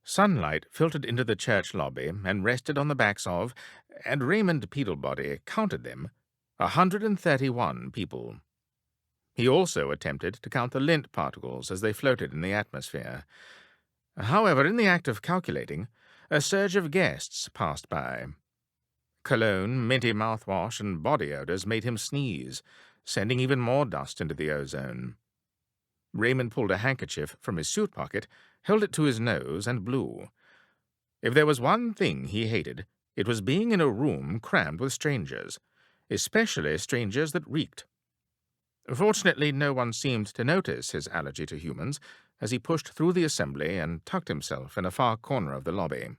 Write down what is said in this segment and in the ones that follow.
Sunlight filtered into the church lobby and rested on the backs of, and Raymond Peadlebody counted them, 131 people. He also attempted to count the lint particles as they floated in the atmosphere. However, in the act of calculating, a surge of guests passed by. Cologne, minty mouthwash, and body odors made him sneeze, sending even more dust into the ozone. Raymond pulled a handkerchief from his suit pocket, held it to his nose, and blew. If there was one thing he hated, it was being in a room crammed with strangers, especially strangers that reeked. Fortunately, no one seemed to notice his allergy to humans as he pushed through the assembly and tucked himself in a far corner of the lobby.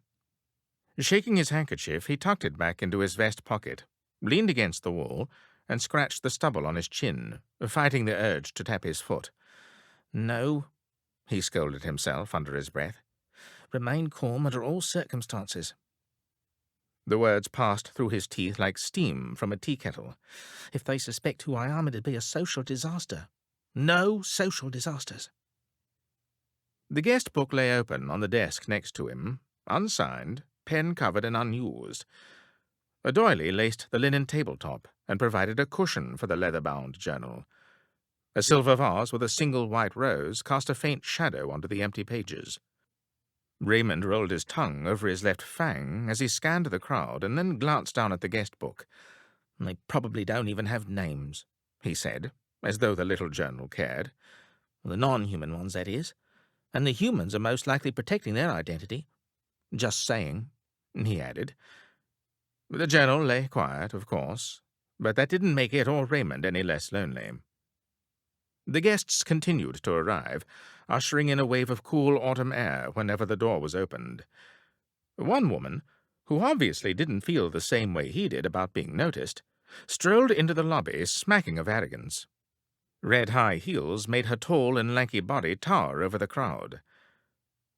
Shaking his handkerchief, he tucked it back into his vest pocket, leaned against the wall, and scratched the stubble on his chin, fighting the urge to tap his foot. "No," he scolded himself under his breath. "Remain calm under all circumstances." The words passed through his teeth like steam from a tea kettle. "If they suspect who I am, it'd be a social disaster. No social disasters." The guest book lay open on the desk next to him, unsigned, pen-covered and unused. A doily laced the linen tabletop and provided a cushion for the leather-bound journal. A silver vase with a single white rose cast a faint shadow onto the empty pages. Raymond rolled his tongue over his left fang as he scanned the crowd and then glanced down at the guest book. "They probably don't even have names," he said, as though the little journal cared. "The non-human ones, that is. And the humans are most likely protecting their identity. Just saying," he added. The journal lay quiet, of course, but that didn't make it or Raymond any less lonely. The guests continued to arrive, ushering in a wave of cool autumn air whenever the door was opened. One woman, who obviously didn't feel the same way he did about being noticed, strolled into the lobby smacking of arrogance. Red high heels made her tall and lanky body tower over the crowd.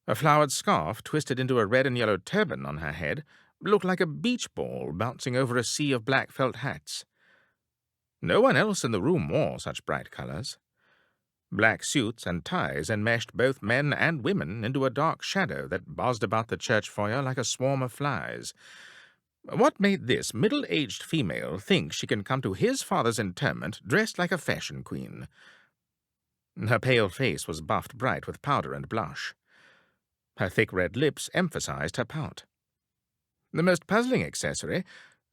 A flowered scarf twisted into a red and yellow turban on her head looked like a beach ball bouncing over a sea of black felt hats. No one else in the room wore such bright colors. Black suits and ties enmeshed both men and women into a dark shadow that buzzed about the church foyer like a swarm of flies. What made this middle-aged female think she can come to his father's interment dressed like a fashion queen? Her pale face was buffed bright with powder and blush. Her thick red lips emphasized her pout. The most puzzling accessory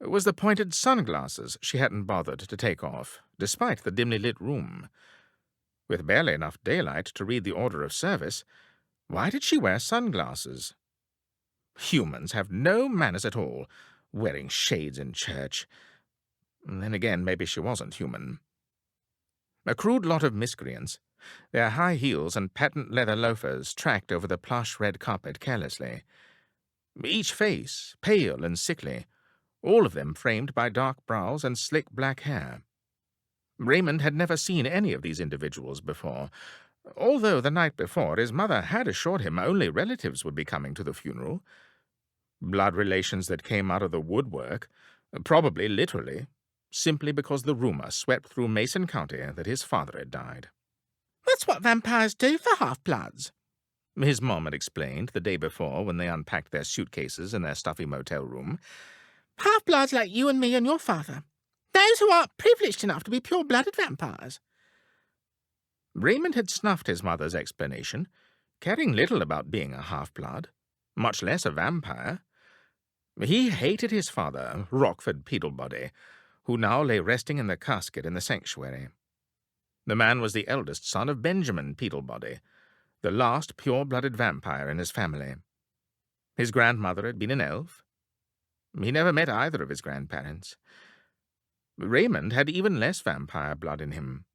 was the pointed sunglasses she hadn't bothered to take off, despite the dimly lit room. With barely enough daylight to read the order of service, why did she wear sunglasses? Humans have no manners at all, wearing shades in church. Then again, maybe she wasn't human. A crude lot of miscreants, their high heels and patent leather loafers tracked over the plush red carpet carelessly. Each face pale and sickly, all of them framed by dark brows and slick black hair. Raymond had never seen any of these individuals before, although the night before his mother had assured him only relatives would be coming to the funeral. Blood relations that came out of the woodwork, probably literally, simply because the rumor swept through Mason County that his father had died. "That's what vampires do for half-bloods," his mom had explained the day before when they unpacked their suitcases in their stuffy motel room. "Half-bloods like you and me and your father. Those who aren't privileged enough to be pure-blooded vampires." Raymond had snuffed his mother's explanation, caring little about being a half-blood, much less a vampire. He hated his father, Rockford Peadlebody, who now lay resting in the casket in the sanctuary. The man was the eldest son of Benjamin Peadlebody, the last pure-blooded vampire in his family. His grandmother had been an elf. He never met either of his grandparents. Raymond had even less vampire blood in him.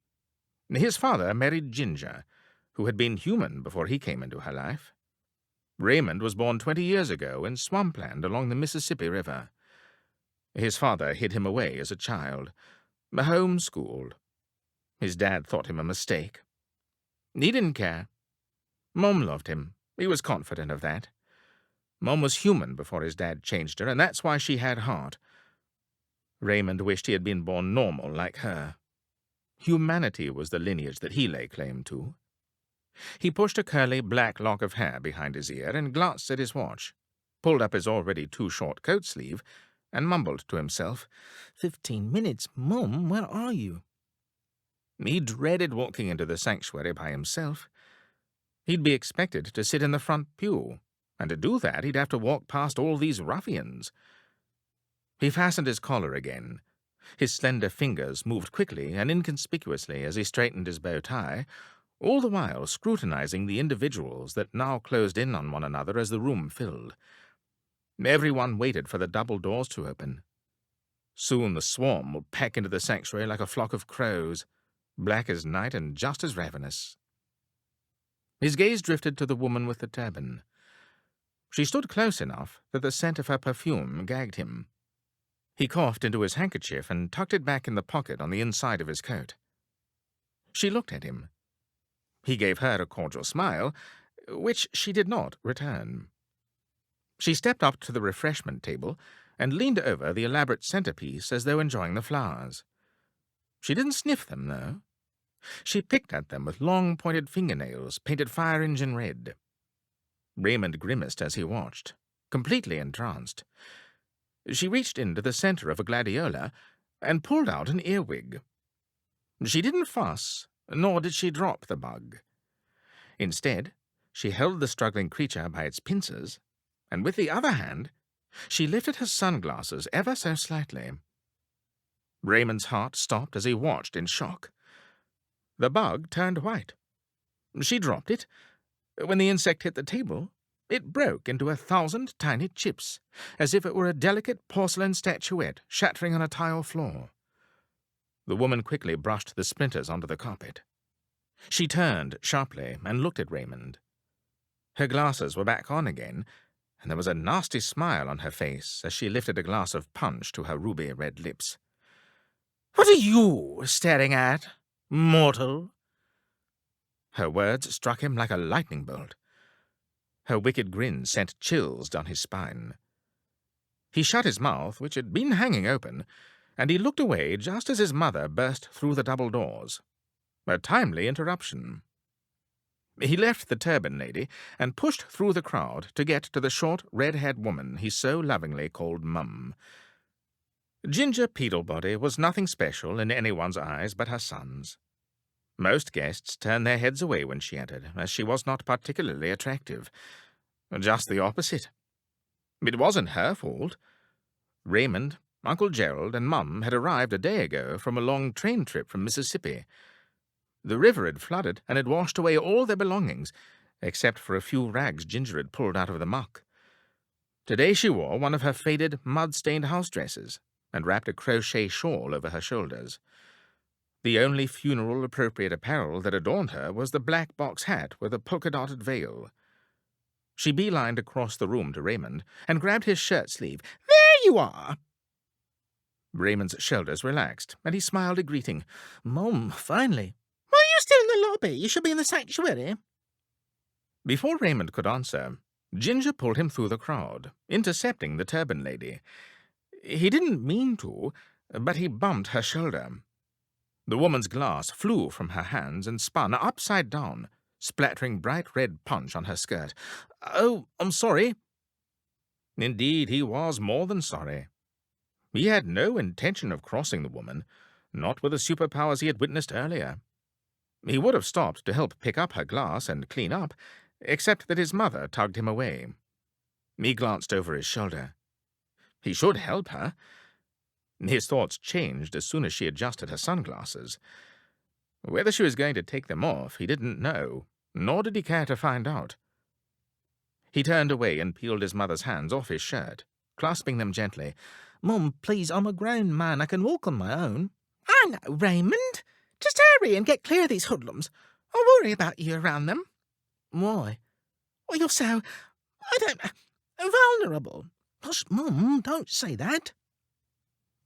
His father married Ginger, who had been human before he came into her life. Raymond was born 20 years ago in swampland along the Mississippi River. His father hid him away as a child, homeschooled. His dad thought him a mistake. He didn't care. Mom loved him. He was confident of that. Mom was human before his dad changed her, and that's why she had heart. Raymond wished he had been born normal like her. Humanity was the lineage that he lay claim to. He pushed a curly black lock of hair behind his ear and glanced at his watch, pulled up his already too short coat sleeve, and mumbled to himself, 15 minutes, Mum, where are you? He dreaded walking into the sanctuary by himself. He'd be expected to sit in the front pew, and to do that he'd have to walk past all these ruffians. He fastened his collar again. His slender fingers moved quickly and inconspicuously as he straightened his bow tie, all the while scrutinizing the individuals that now closed in on one another as the room filled. Everyone waited for the double doors to open. Soon the swarm will pack into the sanctuary like a flock of crows, black as night and just as ravenous. His gaze drifted to the woman with the turban. She stood close enough that the scent of her perfume gagged him. He coughed into his handkerchief and tucked it back in the pocket on the inside of his coat. She looked at him. He gave her a cordial smile, which she did not return. She stepped up to the refreshment table and leaned over the elaborate centerpiece as though enjoying the flowers. She didn't sniff them, though. She picked at them with long, pointed fingernails painted fire-engine red. Raymond grimaced as he watched, completely entranced. She reached into the center of a gladiola and pulled out an earwig. She didn't fuss, nor did she drop the bug. Instead, she held the struggling creature by its pincers, and with the other hand, she lifted her sunglasses ever so slightly. Raymond's heart stopped as he watched in shock. The bug turned white. She dropped it. When the insect hit the table, it broke into 1,000 tiny chips, as if it were a delicate porcelain statuette shattering on a tile floor. The woman quickly brushed the splinters onto the carpet. She turned sharply and looked at Raymond. Her glasses were back on again, and there was a nasty smile on her face as she lifted a glass of punch to her ruby-red lips. "What are you staring at, mortal?" Her words struck him like a lightning bolt. Her wicked grin sent chills down his spine. He shut his mouth, which had been hanging open, and he looked away just as his mother burst through the double doors. A timely interruption. He left the turban lady and pushed through the crowd to get to the short, red-haired woman he so lovingly called Mum. Ginger Peadlebody was nothing special in anyone's eyes but her son's. Most guests turned their heads away when she entered, as she was not particularly attractive. Just the opposite. It wasn't her fault. Raymond, Uncle Gerald, and Mum had arrived a day ago from a long train trip from Mississippi. The river had flooded and had washed away all their belongings, except for a few rags Ginger had pulled out of the muck. Today she wore one of her faded, mud-stained house dresses and wrapped a crochet shawl over her shoulders. The only funeral-appropriate apparel that adorned her was the black box hat with a polka-dotted veil. She beelined across the room to Raymond and grabbed his shirt sleeve. "There you are!" Raymond's shoulders relaxed, and he smiled a greeting. "Mum, finally. Why are you still in the lobby? You should be in the sanctuary." Before Raymond could answer, Ginger pulled him through the crowd, intercepting the turban lady. He didn't mean to, but he bumped her shoulder. The woman's glass flew from her hands and spun upside down, splattering bright red punch on her skirt. "Oh, I'm sorry." Indeed, he was more than sorry. He had no intention of crossing the woman, not with the superpowers he had witnessed earlier. He would have stopped to help pick up her glass and clean up, except that his mother tugged him away. He glanced over his shoulder. He should help her. His thoughts changed as soon as she adjusted her sunglasses. Whether she was going to take them off, he didn't know, nor did he care to find out. He turned away and peeled his mother's hands off his shirt, clasping them gently. "Mum, please, I'm a grown man. I can walk on my own." "I know, Raymond. Just hurry and get clear of these hoodlums. I'll worry about you around them." "Why?" "Well, you're so, I don't know, vulnerable." "Hush, Mum, don't say that."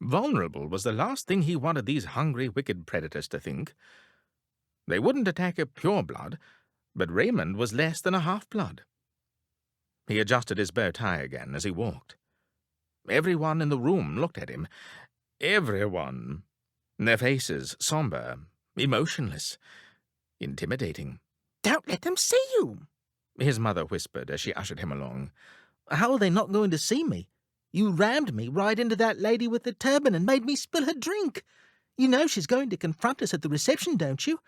Vulnerable was the last thing he wanted these hungry, wicked predators to think. They wouldn't attack a pureblood, but Raymond was less than a half-blood. He adjusted his bow tie again as he walked. Everyone in the room looked at him. Everyone. Their faces somber, emotionless, intimidating. Don't let them see you, his mother whispered as she ushered him along. How are they not going to see me? You rammed me right into that lady with the turban and made me spill her drink. You know she's going to confront us at the reception, don't you?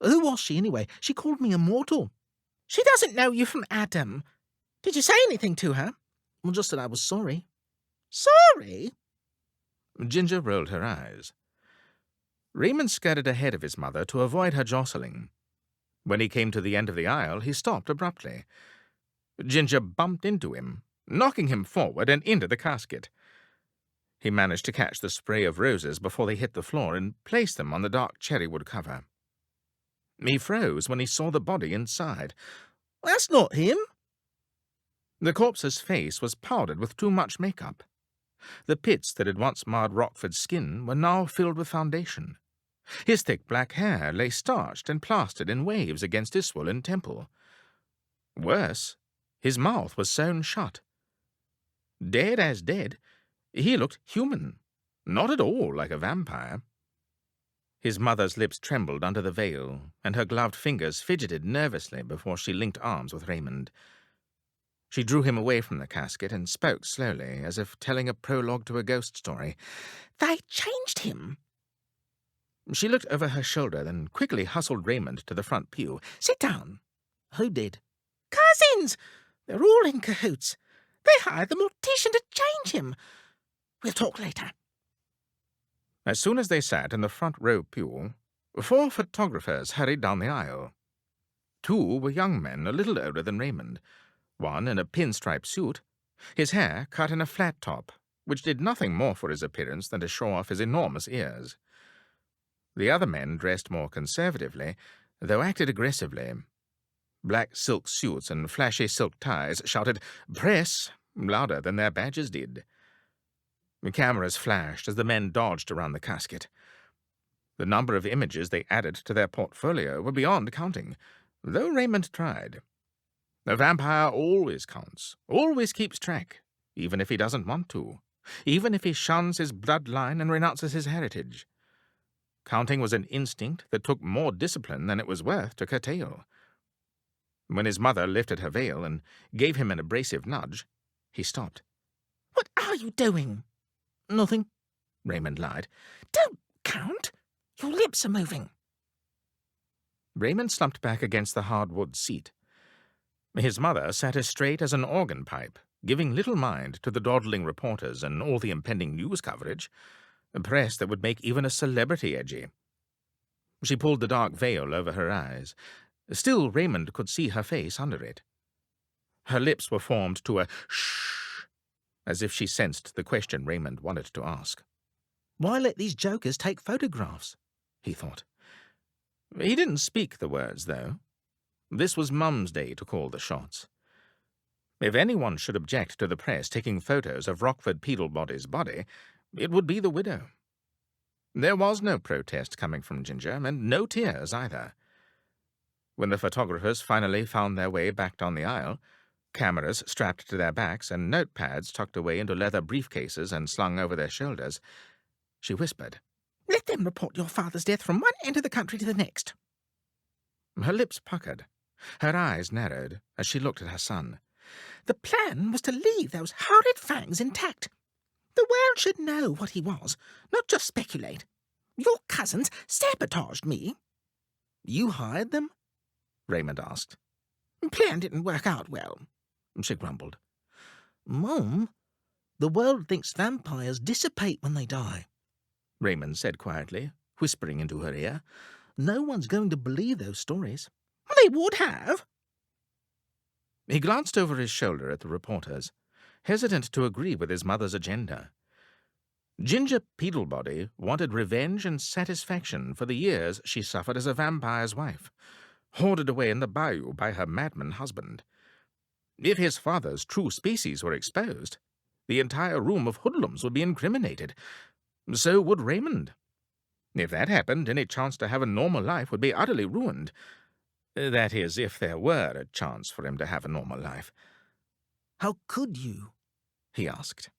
Who was she, anyway? She called me immortal. She doesn't know you from Adam. Did you say anything to her? Well, just that I was sorry. Sorry? Ginger rolled her eyes. Raymond scurried ahead of his mother to avoid her jostling. When he came to the end of the aisle, he stopped abruptly. Ginger bumped into him, knocking him forward and into the casket. He managed to catch the spray of roses before they hit the floor and placed them on the dark cherrywood cover. He froze when he saw the body inside. That's not him. The corpse's face was powdered with too much makeup. The pits that had once marred Rockford's skin were now filled with foundation. His thick black hair lay starched and plastered in waves against his swollen temple. Worse, his mouth was sewn shut. Dead as dead, he looked human, not at all like a vampire. His mother's lips trembled under the veil, and her gloved fingers fidgeted nervously before she linked arms with Raymond. She drew him away from the casket and spoke slowly, as if telling a prologue to a ghost story. They changed him. She looked over her shoulder, then quickly hustled Raymond to the front pew. Sit down. Who did? Cousins! They're all in cahoots. They hired the mortician to change him. We'll talk later. As soon as they sat in the front row pew, 4 photographers hurried down the aisle. 2 were young men a little older than Raymond, one in a pinstripe suit, his hair cut in a flat top, which did nothing more for his appearance than to show off his enormous ears. The other men dressed more conservatively, though acted aggressively. Black silk suits and flashy silk ties shouted "Press!" louder than their badges did. The cameras flashed as the men dodged around the casket. The number of images they added to their portfolio were beyond counting, though Raymond tried. A vampire always counts, always keeps track, even if he doesn't want to, even if he shuns his bloodline and renounces his heritage. Counting was an instinct that took more discipline than it was worth to curtail. When his mother lifted her veil and gave him an abrasive nudge, he stopped. What are you doing? Nothing, Raymond lied. Don't count. Your lips are moving. Raymond slumped back against the hardwood seat. His mother sat as straight as an organ pipe, giving little mind to the dawdling reporters and all the impending news coverage, a press that would make even a celebrity edgy. She pulled the dark veil over her eyes. Still, Raymond could see her face under it. Her lips were formed to a shh, as if she sensed the question Raymond wanted to ask. Why let these jokers take photographs? He thought. He didn't speak the words, though. This was Mum's day to call the shots. If anyone should object to the press taking photos of Rockford Peadlebody's body, it would be the widow. There was no protest coming from Ginger, and no tears either. When the photographers finally found their way back down the aisle, cameras strapped to their backs and notepads tucked away into leather briefcases and slung over their shoulders, she whispered, Let them report your father's death from one end of the country to the next. Her lips puckered. Her eyes narrowed as she looked at her son. The plan was to leave those horrid fangs intact. The world should know what he was, not just speculate. Your cousins sabotaged me. You hired them? Raymond asked. Plan didn't work out well, she grumbled. Mum, the world thinks vampires dissipate when they die, Raymond said quietly, whispering into her ear. No one's going to believe those stories. They would have. He glanced over his shoulder at the reporters, hesitant to agree with his mother's agenda. Ginger Peadlebody wanted revenge and satisfaction for the years she suffered as a vampire's wife, hoarded away in the bayou by her madman husband. If his father's true species were exposed, the entire room of hoodlums would be incriminated. So would Raymond. If that happened, any chance to have a normal life would be utterly ruined. That is, if there were a chance for him to have a normal life. How could you? He asked.